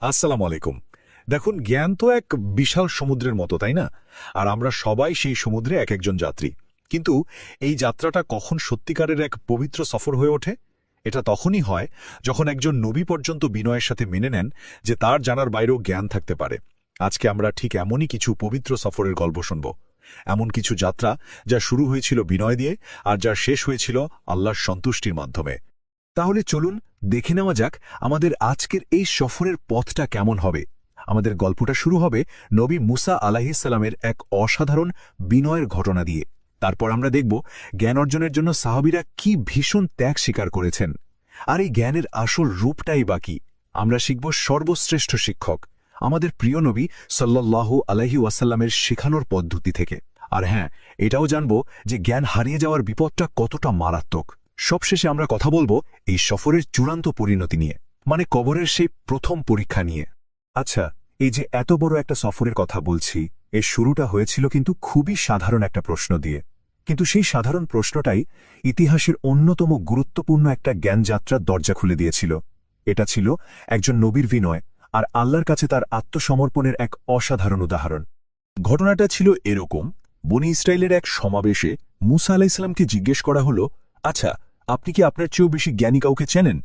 আসসালামু আলাইকুম। দেখুন, জ্ঞান তো এক বিশাল সমুদ্রের মতো, তাই না? আর আমরা সবাই সেই সমুদ্রে এক একজন যাত্রী। কিন্তু এই যাত্রাটা কখন সত্যিকারের এক পবিত্র সফর হয়ে ওঠে? এটা তখনই হয় যখন একজন নবী পর্যন্ত বিনয়ের সাথে মেনে নেন যে তার জানার বাইরেও জ্ঞান থাকতে পারে। আজকে আমরা ঠিক এমনই কিছু পবিত্র সফরের গল্প শুনব। এমন কিছু যাত্রা যা শুরু হয়েছিল বিনয় দিয়ে আর যা শেষ হয়েছিল আল্লাহর সন্তুষ্টির মাধ্যমে। তাহলে চলুন দেখে নেওয়া যাক আমাদের আজকের এই সফরের পথটা কেমন হবে। আমাদের গল্পটা শুরু হবে নবী মুসা আলাইহিসসালামের এক অসাধারণ বিনয়ের ঘটনা দিয়ে। তারপর আমরা দেখব জ্ঞান অর্জনের জন্য সাহাবীরা কি ভীষণ ত্যাগ স্বীকার করেছেন। আর এই জ্ঞানের আসল রূপটাই বাকি। আমরা শিখব সর্বশ্রেষ্ঠ শিক্ষক আমাদের প্রিয় নবী সাল্লাল্লাহু আলাইহি ওয়াসাল্লামের শেখানোর পদ্ধতি থেকে। আর হ্যাঁ, এটাও জানব যে জ্ঞান হারিয়ে যাওয়ার বিপদটা কতটা মারাত্মক। সবশেষে আমরা কথা বলবো এই সফরের চূড়ান্ত পরিণতি নিয়ে, মানে কবরের সেই প্রথম পরীক্ষা নিয়ে। আচ্ছা, এই যে এত বড় একটা সফরের কথা বলছি, এর শুরুটা হয়েছিল কিন্তু খুবই সাধারণ একটা প্রশ্ন দিয়ে। কিন্তু সেই সাধারণ প্রশ্নটাই ইতিহাসের অন্যতম গুরুত্বপূর্ণ একটা জ্ঞানযাত্রার দরজা খুলে দিয়েছিল। এটা ছিল একজন নবীর বিনয় আর আল্লাহর কাছে তার আত্মসমর্পণের এক অসাধারণ উদাহরণ। ঘটনাটা ছিল এরকম: বনি ইসরায়েলের এক সমাবেশে মুসা আলাইহিসসালামকে জিজ্ঞেস করা হলো, আচ্ছা, আপনি কি আপনার চেয়েও বেশি জ্ঞানী কাউকে চেনেন?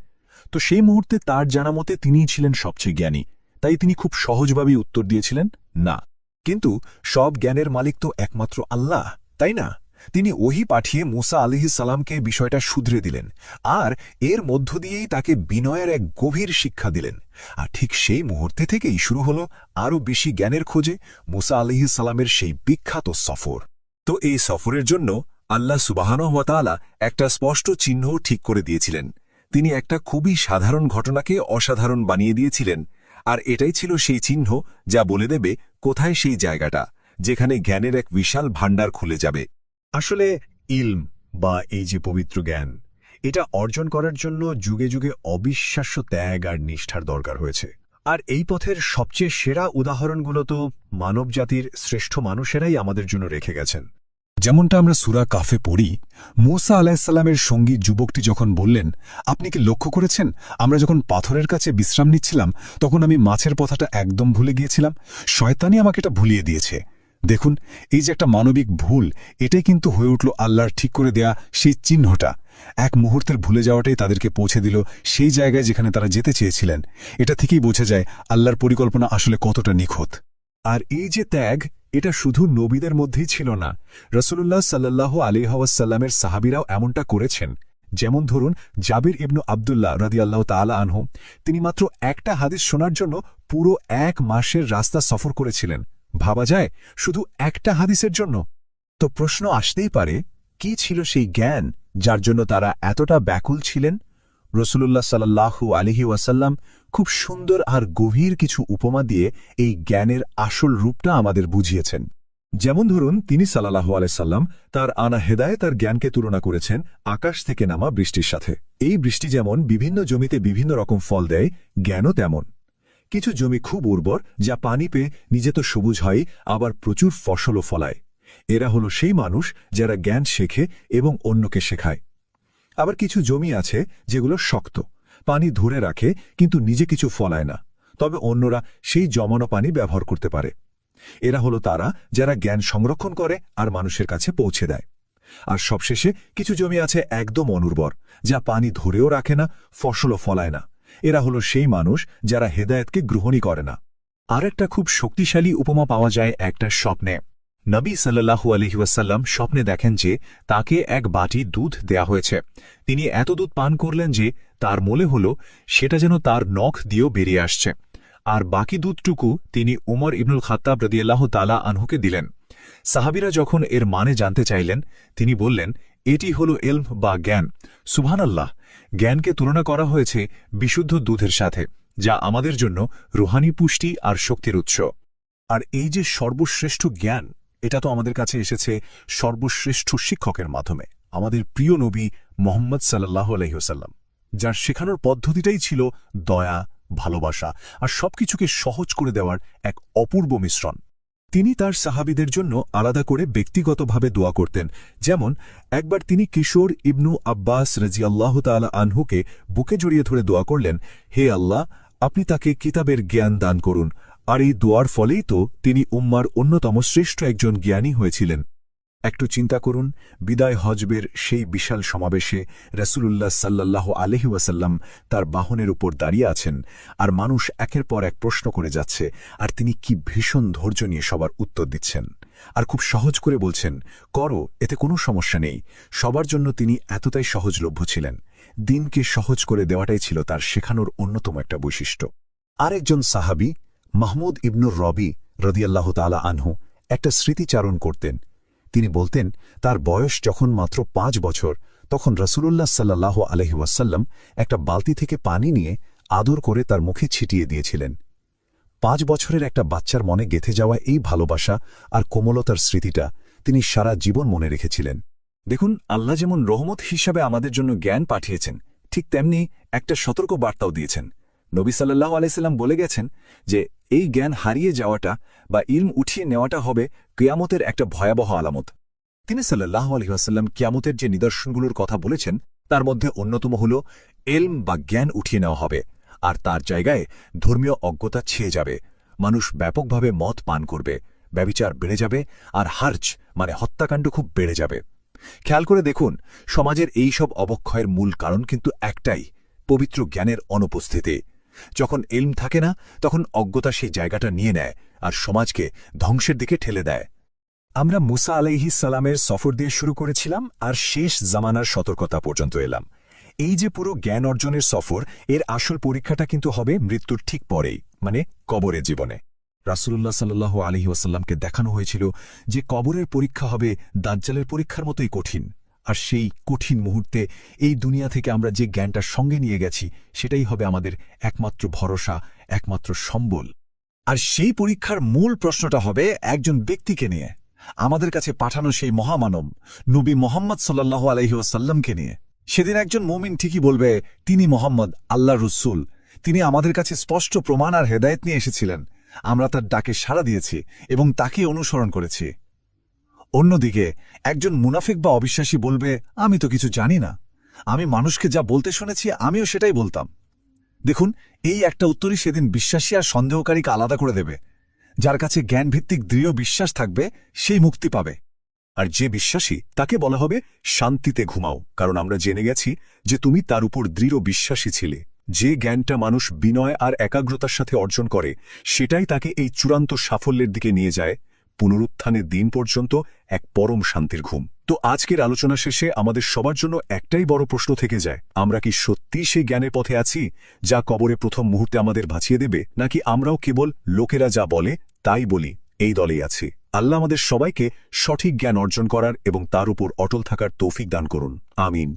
তো সেই মুহূর্তে তার জানা মতে তিনিই ছিলেন সবচেয়ে জ্ঞানী, তাই তিনি খুব সহজভাবেই উত্তর দিয়েছিলেন, না। কিন্তু সব জ্ঞানের মালিক তো একমাত্র আল্লাহ, তাই না? তিনি ওহী পাঠিয়ে মুসা আলাইহিসসালামকে বিষয়টা শুধরে দিলেন, আর এর মধ্য দিয়েই তাকে বিনয়ের এক গভীর শিক্ষা দিলেন। আর ঠিক সেই মুহূর্তে থেকেই শুরু হল আরও বেশি জ্ঞানের খোঁজে মুসা আলাইহিসসালামের সেই বিখ্যাত সফর। তো এই সফরের জন্য আল্লাহ সুবহানাহু ওয়া তাআলা একটা স্পষ্ট চিহ্নও ঠিক করে দিয়েছিলেন। তিনি একটা খুবই সাধারণ ঘটনাকে অসাধারণ বানিয়ে দিয়েছিলেন, আর এটাই ছিল সেই চিহ্ন যা বলে দেবে কোথায় সেই জায়গাটা যেখানে জ্ঞানের এক বিশাল ভাণ্ডার খুলে যাবে। আসলে ইলম বা এই যে পবিত্র জ্ঞান, এটা অর্জন করার জন্য যুগে যুগে অবিশ্বাস্য ত্যাগ আর নিষ্ঠার দরকার হয়েছে। আর এই পথের সবচেয়ে সেরা উদাহরণগুলো তো মানবজাতির শ্রেষ্ঠ মানুষেরাই আমাদের জন্য রেখে গেছেন। যেমনটা আমরা সূরা কাফে পড়ি, মুসা আলাইহিসসালামের সঙ্গী যুবকটি যখন বললেন, আপনি কি লক্ষ্য করেছেন আমরা যখন পাথরের কাছে বিশ্রাম নিচ্ছিলাম তখন আমি মাছের কথাটা একদম ভুলে গিয়েছিলাম, শয়তানি আমাকে এটা ভুলিয়ে দিয়েছে। দেখুন, এই যে একটা মানবিক ভুল, এটাই কিন্তু হয়ে উঠল আল্লাহর ঠিক করে দেয়া সেই চিহ্নটা। এক মুহূর্তের ভুলে যাওয়াটাই তাদেরকে পৌঁছে দিল সেই জায়গায় যেখানে তারা যেতে চেয়েছিলেন। এটা থেকেই বোঝা যায় আল্লাহর পরিকল্পনা আসলে কতটা নিখুঁত। আর এই যে ত্যাগ, এটা শুধু নবীদের মধ্যেই ছিল না, রাসূলুল্লাহ সাল্লাল্লাহু আলাইহি ওয়াসাল্লামের সাহাবীরাও এমনটা করেছেন। যেমন ধরুন জাবির ইবনু আব্দুল্লাহ রাদিয়াল্লাহু তাআলা আনহু, তিনি মাত্র একটা হাদিস শোনার জন্য পুরো 1 মাসের রাস্তা সফর করেছিলেন। ভাবা যায়, শুধু একটা হাদিসের জন্য। তো প্রশ্ন আসতেই পারে, কি ছিল সেই জ্ঞান যার জন্য তারা এতটা ব্যাকুল ছিলেন? রাসূলুল্লাহ সাল্লাল্লাহু আলাইহি ওয়াসাল্লাম খুব সুন্দর আর গভীর কিছু উপমা দিয়ে এই জ্ঞানের আসল রূপটা আমাদের বুঝিয়েছেন। যেমন ধরুন, তিনি সাল্লাল্লাহু আলাইহি সাল্লাম তার আনা হেদায়েত আর জ্ঞানকে তুলনা করেছেন আকাশ থেকে নামা বৃষ্টির সাথে। এই বৃষ্টি যেমন বিভিন্ন জমিতে বিভিন্ন রকম ফল দেয়, জ্ঞানও তেমন। কিছু জমি খুব উর্বর, যা পানি পেয়ে নিজে তো সবুজ হয়, আবার প্রচুর ফসলও ফলায়। এরা হলো সেই মানুষ যারা জ্ঞান শেখে এবং অন্যকে শেখায়। আবার কিছু জমি আছে যেগুলো শক্ত, পানি ধরে রাখে কিন্তু নিজে কিছু ফলায় না, তবে অন্যরা সেই জমানো পানি ব্যবহার করতে পারে। এরা হলো তারা যারা জ্ঞান সংরক্ষণ করে আর মানুষের কাছে পৌঁছে দেয়। আর সবশেষে কিছু জমি আছে একদম অনুর্বর, যা পানি ধরেও রাখে না, ফসলও ফলায় না। এরা হলো সেই মানুষ যারা হেদায়েতকে গ্রহণই করে না। আর একটা খুব শক্তিশালী উপমা পাওয়া যায় একটা স্বপ্নে। নবী সাল্লাল্লাহু আলাইহি ওয়াসাল্লাম স্বপ্নে দেখেন যে তাকে এক বাটি দুধ দেয়া হয়েছে। তিনি এত দুধ পান করলেন যে তার মনে হল সেটা যেন তার নখ দিয়েও বেরিয়ে আসছে। আর বাকি দুধটুকু তিনি উমর ইবনুল খাত্তাব রাদিয়াল্লাহু তাআলা আনহুকে দিলেন। সাহাবীরা যখন এর মানে জানতে চাইলেন, তিনি বললেন, এটি হল ইলম বা জ্ঞান। সুবহানাল্লাহ! জ্ঞানকে তুলনা করা হয়েছে বিশুদ্ধ দুধের সাথে, যা আমাদের জন্য রুহানি পুষ্টি আর শক্তির উৎস। আর এই যে সর্বশ্রেষ্ঠ জ্ঞান, এটা তো আমাদের কাছে এসেছে সর্বশ্রেষ্ঠ শিক্ষকের মাধ্যমে, আমাদের প্রিয় নবী মুহাম্মদ সাল্লাল্লাহু আলাইহি ওয়াসাল্লাম, যার শেখানোর পদ্ধতিটাই ছিল দয়া, ভালোবাসা আর সবকিছুকে সহজ করে দেওয়ার এক অপূর্ব মিশ্রণ। তিনি তার সাহাবীদের জন্য আলাদা করে ব্যক্তিগতভাবে দোয়া করতেন। যেমন একবার তিনি কিশোর ইবনু আব্বাস রাদিয়াল্লাহু তাআলা আনহুকে বুকে জড়িয়ে ধরে দোয়া করলেন, হে আল্লাহ, আপনি তাকে কিতাবের জ্ঞান দান করুন, আর এই দোয়ার ফলেই তো তিনি উম্মার অন্যতম শ্রেষ্ঠ একজন জ্ঞানী হয়েছিলেন। একটু চিন্তা করুন, বিদায় হজবের সেই বিশাল সমাবেশে রাসূলুল্লাহ সাল্লাল্লাহু আলাইহি ওয়াসাল্লাম তার বাহনের উপর দাঁড়িয়ে আছেন, আর মানুষ একের পর এক প্রশ্ন করে যাচ্ছে, আর তিনি কি ভীষণ ধৈর্য নিয়ে সবার উত্তর দিচ্ছেন, আর খুব সহজ করে বলছেন, করো, এতে কোনো সমস্যা নেই। সবার জন্য তিনি এতটাই সহজলভ্য ছিলেন। দিনকে সহজ করে দেওয়াটাই ছিল তার শেখানোর অন্যতম একটা বৈশিষ্ট্য। আরেকজন সাহাবী মাহমুদ ইবনুর রবি রাদিয়াল্লাহু তাআলা আনহু একটা স্মৃতিচারণ করতেন। তিনি বলতেন, তার বয়স যখন মাত্র 5 বছর, তখন রাসূলুল্লাহ সাল্লাল্লাহু আলাইহি ওয়াসাল্লাম একটা বালতি থেকে পানি নিয়ে আদর করে তার মুখে ছিটিয়ে দিয়েছিলেন। 5 বছরের একটা বাচ্চার মনে গেঁথে যাওয়া এই ভালোবাসা আর কোমলতার স্মৃতিটা তিনি সারা জীবন মনে রেখেছিলেন। দেখুন, আল্লাহ যেমন রহমত হিসাবে আমাদের জন্য জ্ঞান পাঠিয়েছেন, ঠিক তেমনি একটা সতর্ক বার্তাও দিয়েছেন। নবী সাল্লাল্লাহু আলাইহি সাল্লাম বলে গেছেন যে এই জ্ঞান হারিয়ে যাওয়াটা বা ইলম উঠিয়ে নেওয়াটা হবে কিয়ামতের একটা ভয়াবহ আলামত। তিনি সাল্লাল্লাহু আলাইহি ওয়াসাল্লাম কিয়ামতের যে নিদর্শনগুলোর কথা বলেছেন, তার মধ্যে অন্যতম হল ইলম বা জ্ঞান উঠিয়ে নেওয়া হবে, আর তার জায়গায় ধর্মীয় অজ্ঞতা ছেয়ে যাবে। মানুষ ব্যাপকভাবে মদ পান করবে, ব্যভিচার বেড়ে যাবে, আর হার্জ মানে হত্যাকাণ্ড খুব বেড়ে যাবে। খেয়াল করে দেখুন, সমাজের এই সব অবক্ষয়ের মূল কারণ কিন্তু একটাই, পবিত্র জ্ঞানের অনুপস্থিতি। যখন ইলম থাকে না, তখন অজ্ঞতা সেই জায়গাটা নিয়ে নেয় আর সমাজকে ধ্বংসের দিকে ঠেলে দেয়। আমরা মুসা আলাইহিস সালামের সফর দিয়ে শুরু করেছিলাম, আর শেষ জামানার সতর্কতা পর্যন্ত এলাম। এই যে পুরো জ্ঞান অর্জনের সফর, এর আসল পরীক্ষাটা কিন্তু হবে মৃত্যুর ঠিক পরেই, মানে কবরের জীবনে। রাসূলুল্লাহ সাল্লাল্লাহু আলাইহি ওয়াসাল্লামকে দেখানো হয়েছিল যে কবরের পরীক্ষা হবে দাজ্জালের পরীক্ষার মতোই কঠিন। আর সেই কঠিন মুহূর্তে এই দুনিয়া থেকে আমরা যে জ্ঞানটা সঙ্গে নিয়ে গেছি, সেটাই হবে আমাদের একমাত্র ভরসা, একমাত্র সম্বল। আর সেই পরীক্ষার মূল প্রশ্নটা হবে একজন ব্যক্তিকে নিয়ে, আমাদের কাছে পাঠানো সেই মহামানব নবী মুহাম্মদ সাল্লাল্লাহু আলাইহি ওয়াসাল্লামকে নিয়ে। সেদিন একজন মুমিন ঠিকই বলবে, তিনি মুহাম্মদ, আল্লাহর রাসূল। তিনি আমাদের কাছে স্পষ্ট প্রমাণ আর হেদায়েত নিয়ে এসেছিলেন। আমরা তার ডাকে সাড়া দিয়েছি এবং তাকে অনুসরণ করেছি। অন্যদিকে একজন মুনাফিক বা অবিশ্বাসী বলবে, আমি তো কিছু জানি না, আমি মানুষকে যা বলতে শুনেছি আমিও সেটাই বলতাম। দেখুন, এই একটা উত্তরই সেদিন বিশ্বাসী আর সন্দেহকারীকে আলাদা করে দেবে। যার কাছে জ্ঞানভিত্তিক দৃঢ় বিশ্বাস থাকবে, সেই মুক্তি পাবে। আর যে বিশ্বাসী, তাকে বলা হবে শান্তিতে ঘুমাও, কারণ আমরা জেনে গেছি যে তুমি তার উপর দৃঢ় বিশ্বাসী ছিলে। যে জ্ঞানটা মানুষ বিনয় আর একাগ্রতার সাথে অর্জন করে, সেটাই তাকে এই চূড়ান্ত সাফল্যের দিকে নিয়ে যায়, পুনরুত্থানের দিন পর্যন্ত এক পরম শান্তির ঘুম। তো আজকের আলোচনা শেষে আমাদের সবার জন্য একটাই বড় প্রশ্ন থেকে যায়, আমরা কি সত্যিই সেই জ্ঞানের পথে আছি যা কবরে প্রথম মুহূর্তে আমাদের বাঁচিয়ে দেবে, নাকি আমরাও কেবল লোকেরা যা বলে তাই বলি এই দলেই আছি? আল্লাহ আমাদের সবাইকে সঠিক জ্ঞান অর্জন করার এবং তার উপর অটল থাকার তৌফিক দান করুন। আমিন।